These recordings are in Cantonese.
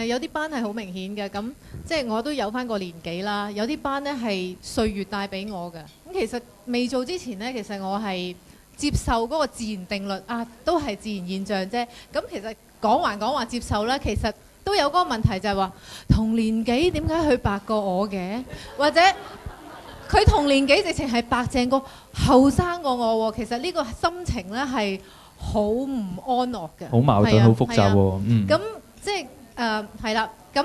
有啲斑係好明顯嘅，咁即係我都有翻個年紀啦。有啲斑呢係歲月帶俾我嘅。咁其實未做之前呢，其實我係接受嗰個自然定律啊，都係自然現象啫。咁其實講還講話接受啦，其實都有嗰個問題就係話同年紀點解佢白過我嘅，或者佢同年紀直情係白淨過後生過我喎。其實呢個心情呢係好唔安樂嘅，好矛盾，好複雜喎。咁即係係啦，咁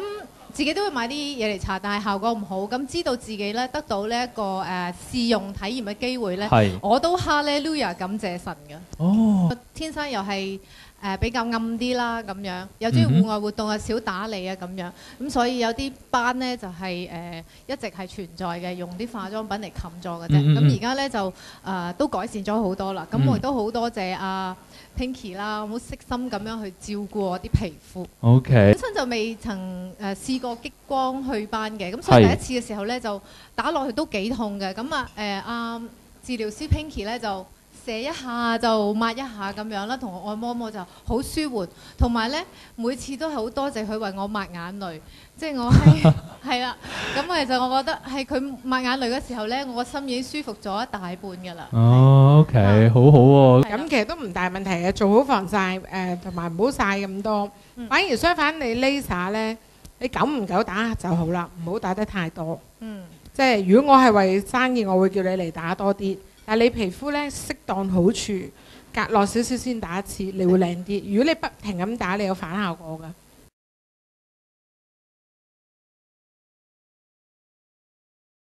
自己都會買啲嘢嚟搽，但係效果唔好。咁知道自己咧得到呢一個試用體驗嘅機會咧，我都哈利路亞感謝神嘅。哦，天生又係比較暗啲啦，咁樣又中意戶外活動啊，少打理啊咁樣。咁所以有啲斑咧就係一直係存在嘅，用啲化妝品嚟冚咗嘅啫。咁而家咧就都改善咗好多啦。咁我亦都好多謝阿Pinky 啦，好悉心咁樣去照顧我啲皮膚。OK。本身就未曾試過激光去斑嘅，咁所以第一次嘅時候咧就打落去都幾痛嘅。咁阿治療師 Pinky 咧就射一下就抹一下咁樣啦，同我按摩就好舒緩。同埋咧每次都係好多謝佢為我抹眼淚，即係我係啦。咁其實我覺得係佢抹眼淚嘅時候咧，我個心已經舒服咗一大半㗎啦。哦，OK，好好喎。咁其實都唔大問題嘅，做好防曬同埋唔好曬咁多。反而相反，你 laser 咧，你久唔久打就好啦，唔好打得太多。即係如果我係為生意，我會叫你嚟打多啲。但係你皮膚咧適當好處，隔落少少先打一次，你會靚啲。如果你不停咁打，你有反效果㗎。